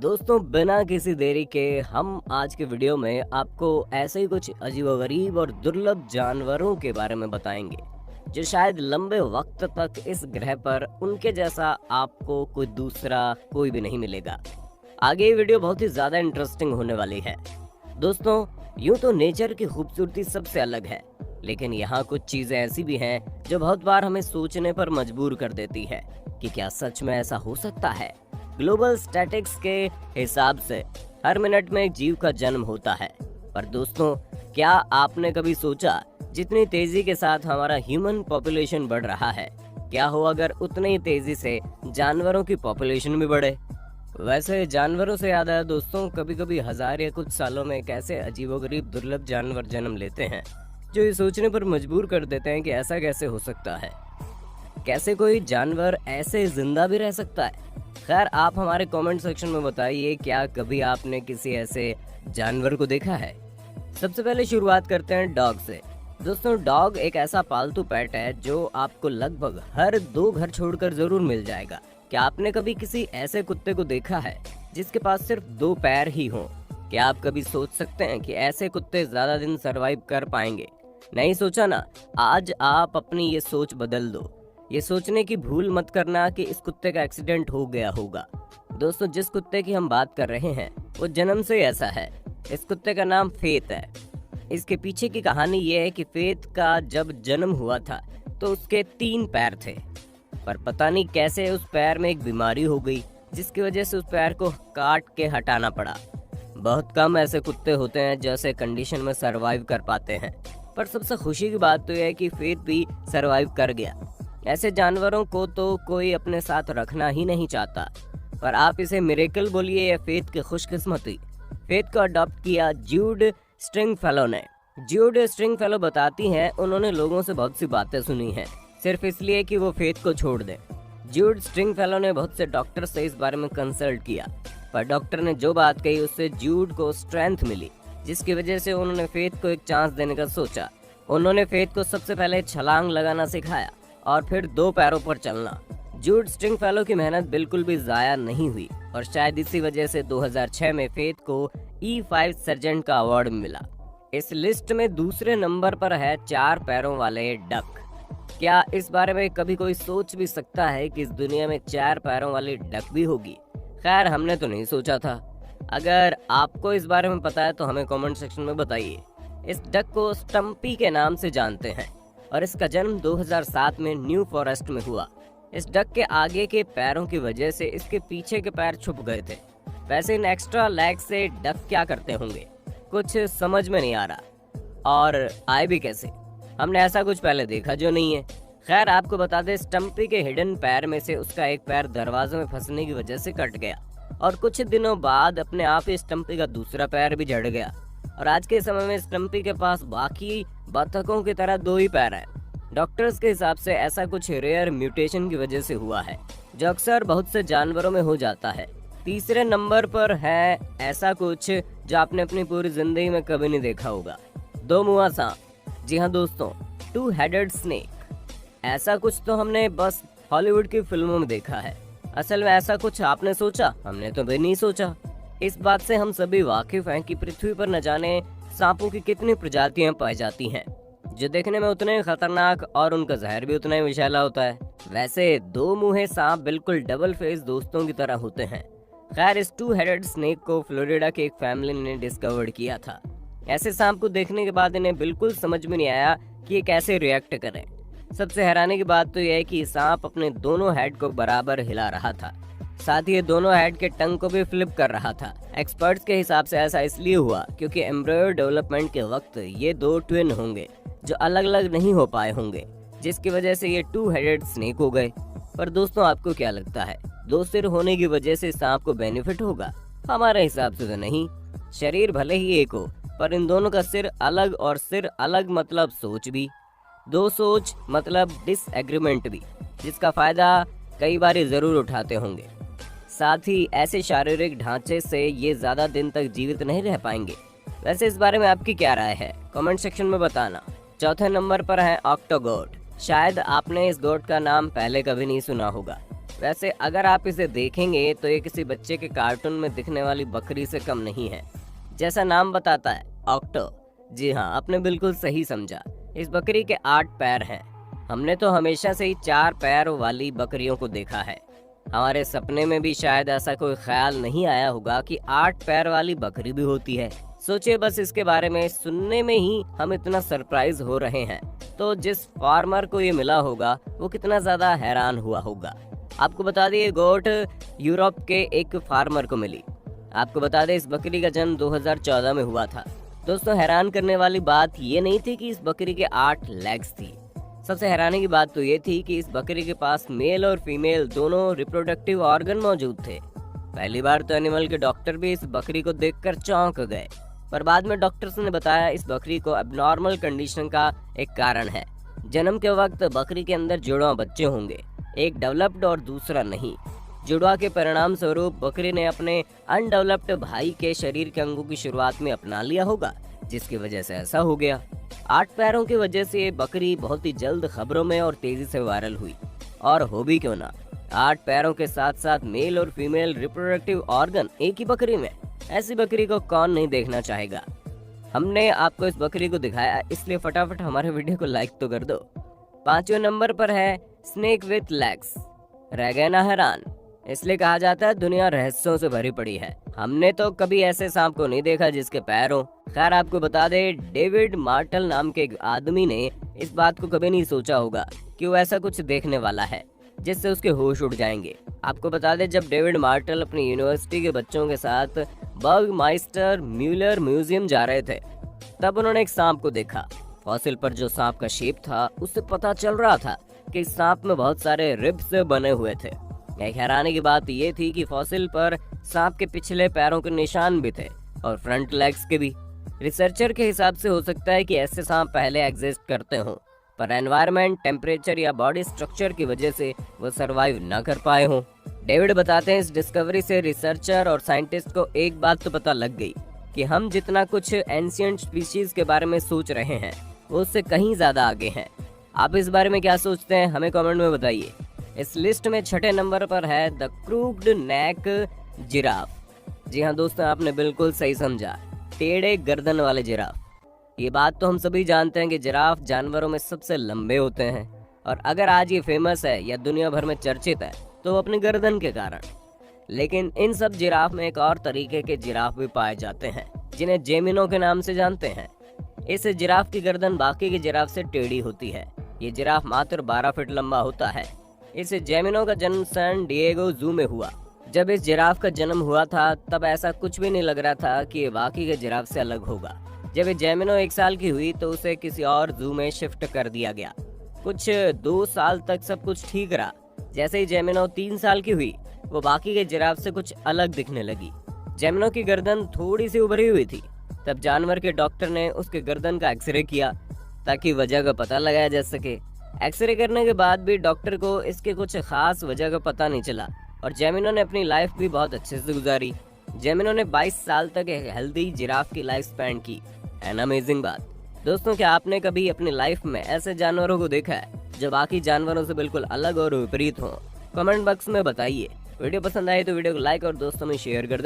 दोस्तों बिना किसी देरी के हम आज के वीडियो में आपको ऐसे ही कुछ अजीबोगरीब और दुर्लभ जानवरों के बारे में बताएंगे जो शायद लंबे वक्त तक इस ग्रह पर उनके जैसा आपको कोई दूसरा कोई भी नहीं मिलेगा। आगे ये वीडियो बहुत ही ज्यादा इंटरेस्टिंग होने वाली है। दोस्तों यूं तो नेचर की खूबसूरती सबसे अलग है, लेकिन यहाँ कुछ चीजें ऐसी भी हैं जो बहुत बार हमें सोचने पर मजबूर कर देती है कि क्या सच में ऐसा हो सकता है। ग्लोबल स्टैटिक्स के हिसाब से हर मिनट में एक जीव का जन्म होता है, पर दोस्तों क्या आपने कभी सोचा जितनी तेजी के साथ हमारा ह्यूमन पॉपुलेशन बढ़ रहा है, क्या हो अगर उतनी ही तेजी से जानवरों की पॉपुलेशन भी बढ़े। वैसे जानवरों से याद आया दोस्तों, कभी कभी हजार या कुछ सालों में एक ऐसे अजीबोगरीब दुर्लभ जानवर जन्म लेते हैं जो ये सोचने पर मजबूर कर देते हैं कि ऐसा कैसे हो सकता है। कैसे कोई जानवर ऐसे जिंदा भी रह सकता है। खैर आप हमारे कमेंट सेक्शन में बताइए, क्या कभी आपने किसी ऐसे जानवर को देखा है। सबसे पहले शुरुआत करते हैं डॉग से। दोस्तों डॉग एक ऐसा पालतू पेट है जो आपको लगभग हर 2 घर छोड़कर जरूर मिल जाएगा। क्या आपने कभी किसी ऐसे कुत्ते को देखा है जिसके पास सिर्फ 2 पैर ही हों? क्या आप कभी सोच सकते हैं कि ऐसे कुत्ते ज्यादा दिन सरवाइव कर पाएंगे? नहीं सोचा ना? आज आप अपनी ये सोच बदल दो। ये सोचने की भूल मत करना कि इस कुत्ते का एक्सीडेंट हो गया होगा। दोस्तों जिस कुत्ते की हम बात कर रहे हैं वो जन्म से ऐसा है। इस कुत्ते का नाम फेथ है। इसके पीछे की कहानी ये है कि फेथ का जब जन्म हुआ था तो उसके 3 पैर थे, पर पता नहीं कैसे उस पैर में एक बीमारी हो गई जिसकी वजह से उस पैर को काट के हटाना पड़ा। बहुत कम ऐसे कुत्ते होते हैं जो ऐसे कंडीशन में सरवाइव कर पाते हैं, पर सबसे खुशी की बात तो यह है कि फेथ भी सरवाइव कर गया। ऐसे जानवरों को तो कोई अपने साथ रखना ही नहीं चाहता, पर आप इसे मिरेकल बोलिए या फेथ की खुशकिस्मती। फेथ को अडॉप्ट किया ज्यूड स्ट्रिंगफेलो ने। ज्यूड स्ट्रिंगफेलो बताती हैं उन्होंने लोगों से बहुत सी बातें सुनी हैं सिर्फ इसलिए कि वो फेथ को छोड़ दें। ज्यूड स्ट्रिंगफेलो ने बहुत से डॉक्टर से इस बारे में कंसल्ट किया, पर डॉक्टर ने जो बात कही उससे ज्यूड को स्ट्रेंथ मिली, जिसकी वजह से उन्होंने फेथ को एक चांस देने का सोचा। उन्होंने फेथ को सबसे पहले छलांग लगाना सिखाया और फिर 2 पैरों पर चलना। ज्यूड स्ट्रिंगफेलो की मेहनत बिल्कुल भी जाया नहीं हुई और शायद इसी वजह से 2006 में फेथ को E5 सर्जेंट का अवार्ड मिला। इस लिस्ट में दूसरे नंबर पर है 4 पैरों वाले डक। क्या इस बारे में कभी कोई सोच भी सकता है कि इस दुनिया में 4 पैरों वाली डक भी होगी? खैर हमने तो नहीं सोचा था। अगर आपको इस बारे में पता है तो हमें कमेंट सेक्शन में बताइए। इस डक को स्टम्पी के नाम से जानते हैं और इसका जन्म 2007 में न्यू फॉरेस्ट में हुआ। इस डक के आगे के पैरों की वजह से इसके पीछे के पैर छुप गए थे। वैसे इन एक्स्ट्रा लेग से डक क्या करते होंगे कुछ समझ में नहीं आ रहा, और आए भी कैसे? हमने ऐसा कुछ पहले देखा जो नहीं है। खैर आपको बता दें, स्टम्पी के हिडन पैर में से उसका एक पैर दरवाजे में फंसने की वजह से कट गया और कुछ दिनों बाद अपने आप ही स्टम्पी का दूसरा पैर भी जड़ गया और आज के समय में स्टम्पी के पास बाकी बतखों की तरह 2 ही पैर हैं। डॉक्टर्स के हिसाब से ऐसा कुछ रेयर म्यूटेशन की वजह से हुआ है जो अक्सर बहुत से जानवरों में हो जाता है। तीसरे नंबर पर है ऐसा कुछ जो आपने अपनी पूरी जिंदगी में कभी नहीं देखा होगा, 2 मुंहा सांप। जी हाँ दोस्तों, 2 हेडेड स्नेक। ऐसा कुछ तो हमने बस हॉलीवुड की फिल्मों में देखा है। असल में ऐसा कुछ आपने सोचा? हमने तो भी नहीं सोचा। इस बात से हम सभी वाकिफ हैं कि पृथ्वी पर न जाने सांपों की कितनी प्रजातियां पाई जाती हैं, जो देखने में उतने खतरनाक और उनका जहर भी उतना ही विषैला होता है। वैसे 2 मुंहे सांप बिल्कुल डबल फेस दोस्तों की तरह होते हैं। खैर इस 2 हेडेड स्नेक को फ्लोरिडा की एक फैमिली ने डिस्कवर किया था। ऐसे सांप को देखने के बाद इन्हें बिल्कुल समझ में नहीं आया कि ये कैसे रिएक्ट करें। सबसे हैरानी की बात तो यह है कि सांप अपने दोनों हेड को बराबर हिला रहा था, साथ ही ये दोनों हेड के टंग को भी फ्लिप कर रहा था। एक्सपर्ट्स के हिसाब से ऐसा इसलिए हुआ क्योंकि एम्ब्रियो डेवलपमेंट के वक्त ये 2 ट्विन होंगे जो अलग अलग नहीं हो पाए होंगे, जिसकी वजह से ये 2 हेडेड स्नेक हो गए। पर दोस्तों आपको क्या लगता है, 2 सिर होने की वजह से सांप को बेनिफिट होगा? हमारे हिसाब से तो नहीं। शरीर भले ही एक हो, पर इन दोनों का सिर अलग और सिर अलग मतलब सोच भी। 2 सोच मतलब डिसएग्रीमेंट भी, जिसका फायदा कई बार जरूर उठाते होंगे। साथ ही ऐसे शारीरिक ढांचे से ये ज्यादा दिन तक जीवित नहीं रह पाएंगे। वैसे इस बारे में आपकी क्या राय है, कमेंट सेक्शन में बताना। चौथे नंबर पर है ऑक्टोगोट। शायद आपने इस गोट का नाम पहले कभी नहीं सुना होगा, वैसे अगर आप इसे देखेंगे तो ये किसी बच्चे के कार्टून में दिखने वाली बकरी से कम नहीं है। जैसा नाम बताता है, ऑक्टो। जी हाँ, आपने बिल्कुल सही समझा। इस बकरी के 8 पैर हैं। हमने तो हमेशा से ही 4 पैर वाली बकरियों को देखा है। हमारे सपने में भी शायद ऐसा कोई ख्याल नहीं आया होगा कि 8 पैर वाली बकरी भी होती है। सोचिए बस, इसके बारे में सुनने में ही हम इतना सरप्राइज हो रहे हैं, तो जिस फार्मर को ये मिला होगा वो कितना ज्यादा हैरान हुआ होगा। आपको बता दें, ये गोट यूरोप के एक फार्मर को मिली। आपको बता दें, इस बकरी का जन्म 2014 में हुआ था। दोस्तों, हैरान करने वाली बात ये नहीं थी कि इस बकरी के 8 लेग्स थी। सबसे हैरानी की बात तो ये थी कि इस बकरी के पास मेल और फीमेल दोनों रिप्रोडक्टिव ऑर्गन मौजूद थे। पहली बार तो एनिमल के डॉक्टर भी इस बकरी को देखकर चौंक गए, पर बाद में डॉक्टर्स ने बताया इस बकरी को एबनॉर्मल कंडीशन का एक कारण है। जन्म के वक्त बकरी के अंदर जुड़वा बच्चे होंगे, एक डेवलप्ड और दूसरा नहीं। जुड़वा के परिणाम स्वरूप बकरी ने अपने अनडेवलप्ड भाई के शरीर के अंगों की शुरुआत में अपना लिया होगा, जिसकी वजह से ऐसा हो गया। 8 पैरों की वजह से ये बकरी बहुत ही जल्द खबरों में और तेजी से वायरल हुई। और हो भी क्यों ना, 8 पैरों के साथ साथ मेल और फीमेल रिप्रोडक्टिव ऑर्गन एक ही बकरी में। ऐसी बकरी को कौन नहीं देखना चाहेगा। हमने आपको इस बकरी को दिखाया, इसलिए फटाफट हमारे वीडियो को लाइक तो कर दो। 5वें नंबर पर है स्नेक विथ लेग्स। रह गए ना हैरान? इसलिए कहा जाता है दुनिया रहस्यों से भरी पड़ी है। हमने तो कभी ऐसे सांप को नहीं देखा जिसके पैर हो। खैर, आपको बता दे, डेविड मार्टल नाम के एक आदमी ने इस बात को कभी नहीं सोचा होगा कि वो ऐसा कुछ देखने वाला है जिससे उसके होश उड़ जाएंगे। आपको बता दे, जब डेविड मार्टल अपनी यूनिवर्सिटी के बच्चों के साथ बर्गमाइस्टर म्यूलर म्यूजियम जा रहे थे, तब उन्होंने एक सांप को देखा। फॉसिल पर जो सांप का शेप था, उससे पता चल रहा था कि इस सांप में बहुत सारे रिब्स बने हुए थे। एक हैरानी की बात ये थी कि फॉसिल पर सांप के पिछले पैरों के निशान भी थे और फ्रंट लेग्स के भी। रिसर्चर के हिसाब से हो सकता है कि ऐसे सांप पहले एग्जिस्ट करते हों, पर एनवायरनमेंट, टेम्परेचर या बॉडी स्ट्रक्चर की वजह से वो सरवाइव न कर पाए हों। डेविड बताते हैं, इस डिस्कवरी से रिसर्चर और साइंटिस्ट को एक बात तो पता लग गई कि हम जितना कुछ एंशिएंट स्पीशीज के बारे में सोच रहे हैं, वो उससे कहीं ज्यादा आगे हैं। आप इस बारे में क्या सोचते हैं, हमें कमेंट में बताइए। इस लिस्ट में 6ठे नंबर पर है द क्रूक्ड नेक जिराफ। जी हाँ दोस्तों, आपने बिल्कुल सही समझा, टेढ़े गर्दन वाले जिराफ। ये बात तो हम सभी जानते हैं कि जिराफ जानवरों में सबसे लंबे होते हैं, और अगर आज ये फेमस है या दुनिया भर में चर्चित है तो वो अपनी गर्दन के कारण। लेकिन इन सब जिराफ में एक और तरीके के जिराफ भी पाए जाते हैं, जिन्हें जेमिनो के नाम से जानते हैं। इस जिराफ की गर्दन बाकी के जिराफ से टेढ़ी होती है। ये जिराफ मात्र 12 फीट लंबा होता है। इस जेमिनो का जन्म सैन डिएगो जू में हुआ। जब इस जिराफ का जन्म हुआ था तब ऐसा कुछ भी नहीं लग रहा था कि ये बाकी के जिराफ से अलग होगा। जब ये जेमिनो 1 साल की हुई तो उसे किसी और जू में शिफ्ट कर दिया गया। कुछ 2 साल तक सब कुछ ठीक रहा। जैसे ही जेमिनो 3 साल की हुई, वो बाकी के जिराफ से कुछ अलग दिखने लगी। जेमिनो की गर्दन थोड़ी सी उभरी हुई थी। तब जानवर के डॉक्टर ने उसके गर्दन का एक्सरे किया ताकि वजह का पता लगाया जा सके। एक्सरे करने के बाद भी डॉक्टर को इसके कुछ खास वजह का पता नहीं चला और जेमिनो ने अपनी लाइफ भी बहुत अच्छे से गुजारी। जेमिनो ने 22 साल तक एक हेल्दी जिराफ की लाइफ स्पैन की। एन अमेजिंग बात। दोस्तों, क्या आपने कभी अपनी लाइफ में ऐसे जानवरों को देखा है जो बाकी जानवरों से बिल्कुल अलग और विपरीत हो? कमेंट बॉक्स में बताइए। वीडियो पसंद आए तो वीडियो को लाइक और दोस्तों में शेयर कर दें।